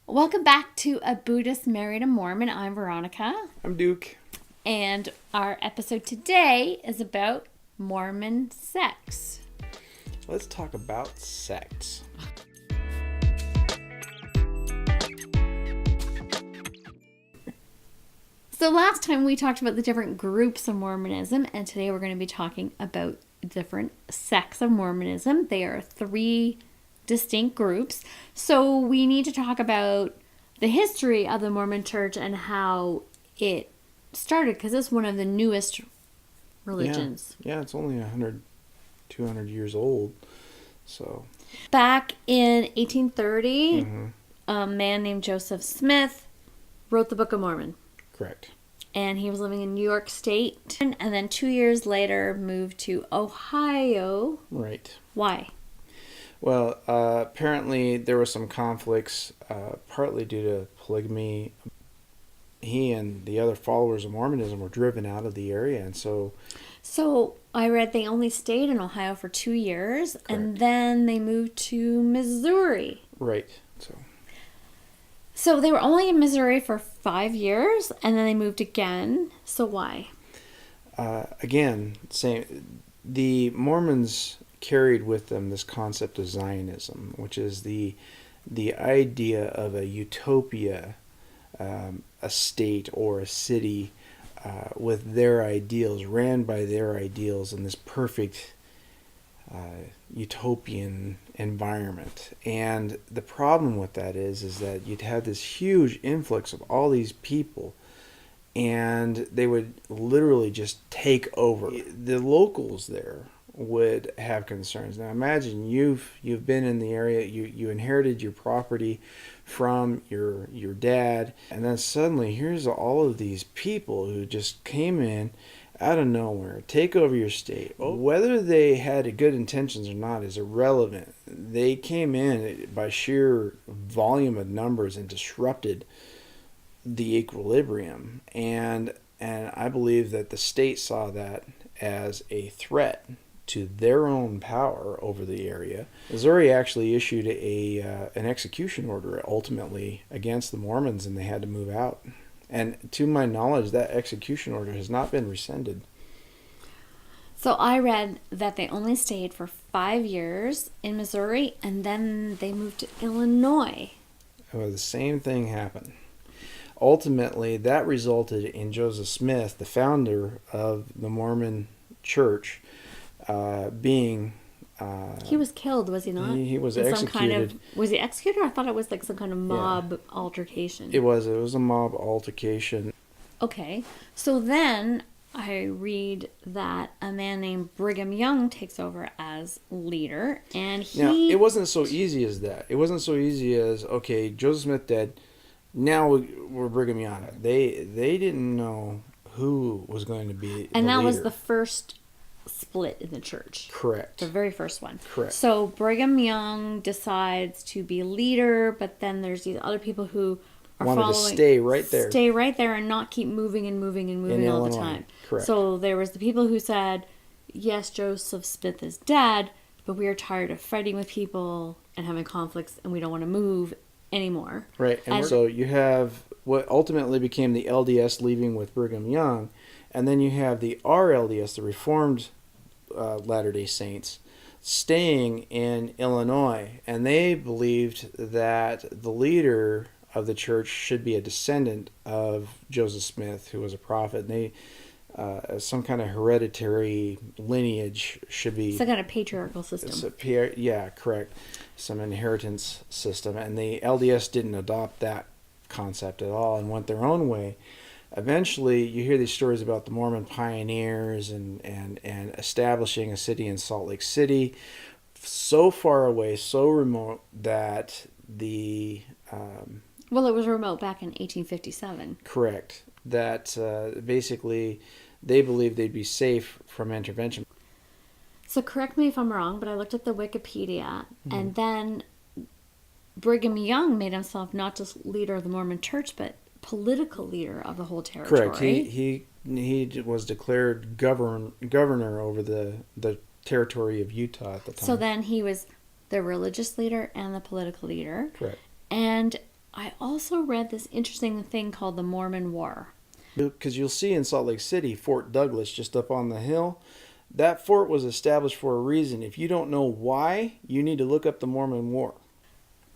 Welcome back to A Buddhist Married a Mormon. I'm Veronica, I'm Duke. and our episode today is about Mormon sex. Let's talk about sects. So last time we talked about the different groups of Mormonism, and today we're going to be talking about different sects of Mormonism. They are three distinct groups. So we need to talk about the history of the Mormon Church and how it started, because it's one of the newest religions. Yeah, it's only 100, 200 years old. So Back in 1830, a man named Joseph Smith wrote the Book of Mormon. correct. And he was living in New York State. And then 2 years later moved to Ohio. Right. Why? Well, apparently there were some conflicts, partly due to polygamy. He and the other followers of Mormonism were driven out of the area, and so So I read they only stayed in Ohio for 2 years. And then they moved to Missouri. right. So they were only in Missouri for 5 years. And then they moved again. So why? Again, same. The Mormons carried with them this concept of Zionism, which is the idea of a utopia, a state or a city with their ideals, ran by their ideals in this perfect utopian environment. And the problem with that is that you'd have this huge influx of all these people, and they would literally just take over. The locals there would have concerns. Now imagine you've been in the area, you inherited your property from your dad, and then suddenly here's all of these people who just came in out of nowhere, take over your state. Whether they had good intentions or not is irrelevant. They came in by sheer volume of numbers and disrupted the equilibrium, and I believe that the state saw that as a threat to their own power over the area. Missouri actually issued an execution order ultimately against the Mormons, and they had to move out. And to my knowledge, that execution order has not been rescinded. So I read that they only stayed for 5 years in Missouri. And then they moved to Illinois. Well, the same thing happened. Ultimately, that resulted in Joseph Smith, the founder of the Mormon Church, being... He was killed, was he not? He was In executed. Some kind of, was he executed? I thought it was like some kind of mob altercation. It was a mob altercation. Okay. So then I read that a man named Brigham Young takes over as leader. And Now, it wasn't so easy as that. It wasn't so easy as, okay, Joseph Smith dead, now we're Brigham Young. They didn't know who was going to be And the that was leader. the first split in the church. Correct. The very first one. Correct. So Brigham Young decides to be leader, but then there's these other people who are Wanted to following, stay right there. Stay right there and not keep moving and moving and moving all the Illinois. time. Correct. So there was the people who said, yes, Joseph Smith is dead, but we are tired of fighting with people and having conflicts, and we don't want to move anymore. Right. And so you have what ultimately became the LDS leaving with Brigham Young, and then you have the RLDS, the Reformed Latter-day Saints, staying in Illinois, and they believed that the leader of the church should be a descendant of Joseph Smith, who was a prophet. And they, some kind of hereditary lineage should be... Some kind of patriarchal system. Yeah, correct. Some inheritance system. And the LDS didn't adopt that concept at all and went their own way. Eventually, you hear these stories about the Mormon pioneers and establishing a city in Salt Lake City, so far away, so remote that the... Well, it was remote back in 1857. Correct. That basically they believed they'd be safe from intervention. So correct me if I'm wrong, but I looked at the Wikipedia, and then Brigham Young made himself not just leader of the Mormon Church, but political leader of the whole territory. Correct. He was declared governor over the territory of Utah at the time. So then he was the religious leader and the political leader. Correct. And I also read this interesting thing called the Mormon War. Because you'll see in Salt Lake City, Fort Douglas, just up on the hill, that fort was established for a reason. If you don't know why, you need to look up the Mormon War.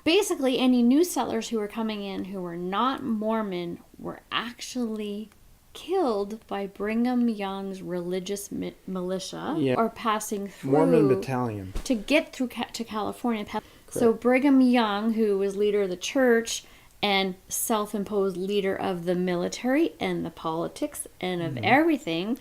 Basically, any new settlers who were coming in who were not Mormon were actually killed by Brigham Young's religious militia, Yeah. or passing through Mormon Battalion. to get through to California. So Brigham Young, who was leader of the church and self-imposed leader of the military and the politics and of everything,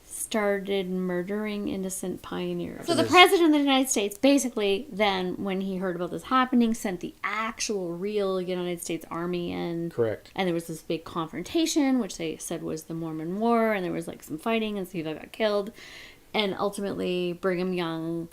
started murdering innocent pioneers. So the president of the United States basically then, when he heard about this happening, sent the actual real United States Army in. Correct. And there was this big confrontation, which they said was the Mormon War, and there was like some fighting and some people got killed. And ultimately Brigham Young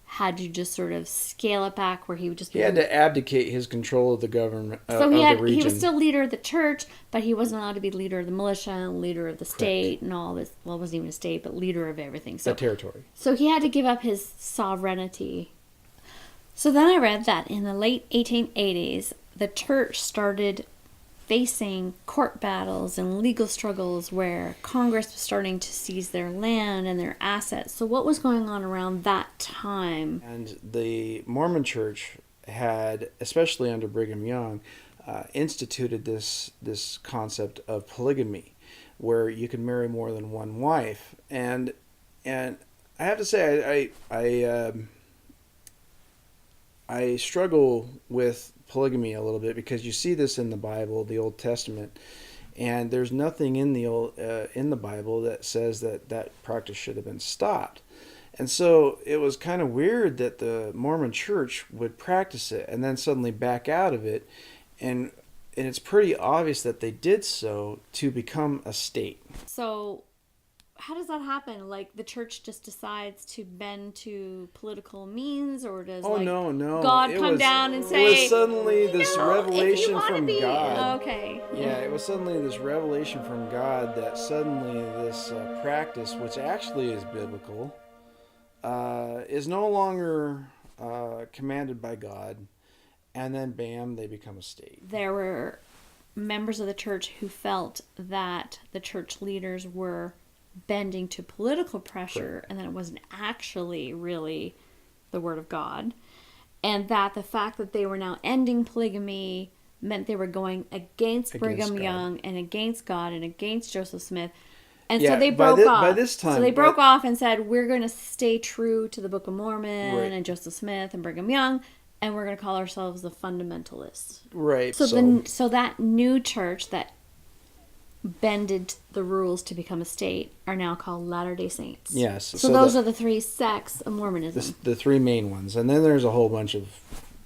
had to just sort of scale it back, where he would just He had to abdicate his control of the government so of he the region. was still leader of the church, but he wasn't allowed to be leader of the militia and leader of the state and all this. Well, it wasn't even a state, but leader of everything. So the territory. So he had to give up his sovereignty. So then I read that in the late 1880s, the church started facing court battles and legal struggles where Congress was starting to seize their land and their assets. So what was going on around that time? And the Mormon Church had, especially under Brigham Young, instituted this concept of polygamy, where you can marry more than one wife. And I have to say, I struggle with polygamy a little bit, because you see this in the Bible, the Old Testament, and there's nothing in the Bible that says that practice should have been stopped. And so it was kind of weird that the Mormon Church would practice it and then suddenly back out of it, and it's pretty obvious that they did so to become a state. So how does that happen? Like, the church just decides to bend to political means, or does No. God come down and say, it was suddenly this revelation from God. Okay. Yeah, it was suddenly this revelation from God that suddenly this practice, which actually is biblical, is no longer commanded by God, and then bam, they become a state. There were members of the church who felt that the church leaders were bending to political pressure, and that it wasn't actually really the word of God, and that the fact that they were now ending polygamy meant they were going against Brigham God. Young and against God and against Joseph Smith. And Yeah, so they by broke off. by this time- so they broke off and said, we're going to stay true to the Book of Mormon Right. and Joseph Smith and Brigham Young, and we're going to call ourselves the fundamentalists. Right. So that new church that bended the rules to become a state are now called Latter-day Saints. Yes. So those are the three sects of Mormonism. the three main ones, and then there's a whole bunch of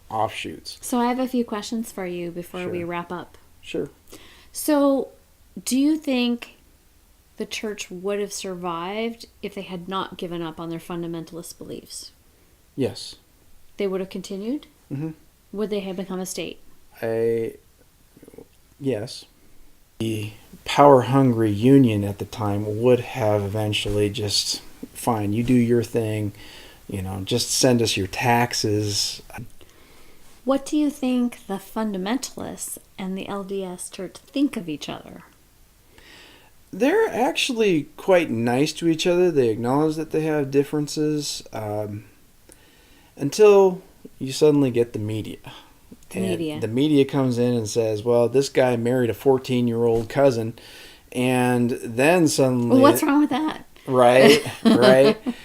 offshoots. So I have a few questions for you before Sure. we wrap up. Sure. So, do you think the church would have survived if they had not given up on their fundamentalist beliefs? Yes. They would have continued? Mhm. Would they have become a state? Yes. The power-hungry Union at the time would have eventually just, fine, you do your thing, just send us your taxes. What do you think the fundamentalists and the LDS church think of each other? They're actually quite nice to each other. They acknowledge that they have differences, until you suddenly get the media. The media comes in and says, well, this guy married a 14-year-old cousin, and then suddenly... Well, what's wrong with that? Right.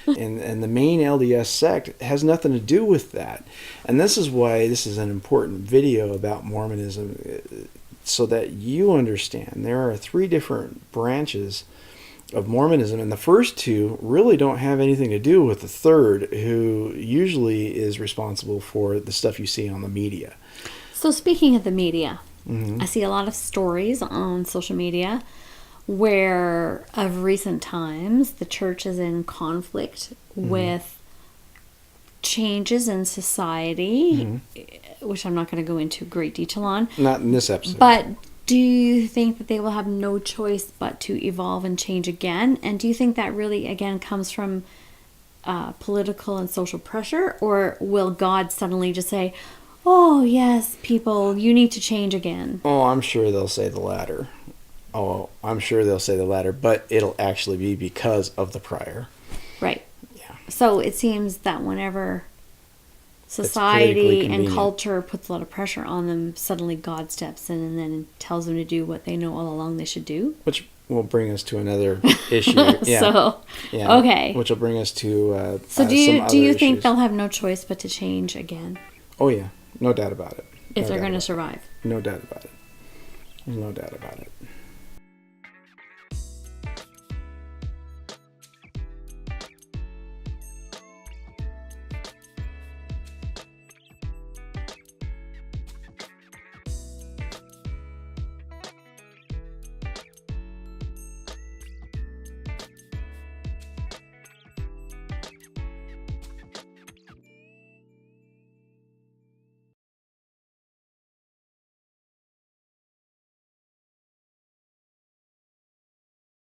And the main LDS sect has nothing to do with that. And this is why this is an important video about Mormonism, so that you understand there are three different branches of Mormonism, and the first two really don't have anything to do with the third, who usually is responsible for the stuff you see on the media. So speaking of the media, Mm-hmm. I see a lot of stories on social media where of recent times the church is in conflict with changes in society, which I'm not going to go into great detail on. Not in this episode. But do you think that they will have no choice but to evolve and change again? And do you think that really, again, comes from political and social pressure? Or will God suddenly just say, oh, yes, people, you need to change again. Oh, I'm sure they'll say the latter. Oh, I'm sure they'll say the latter, but it'll actually be because of the prior. Right. Yeah. So it seems that whenever politically society and convenient. culture puts a lot of pressure on them, suddenly God steps in and then tells them to do what they know all along they should do. Which will bring us to another issue. Yeah. So, Yeah. okay. Which will bring us to So some do you other think issues. they'll have no choice but to change again Oh yeah, no doubt about it. if No they're doubt going to about survive? it. No doubt about it. There's no doubt about it.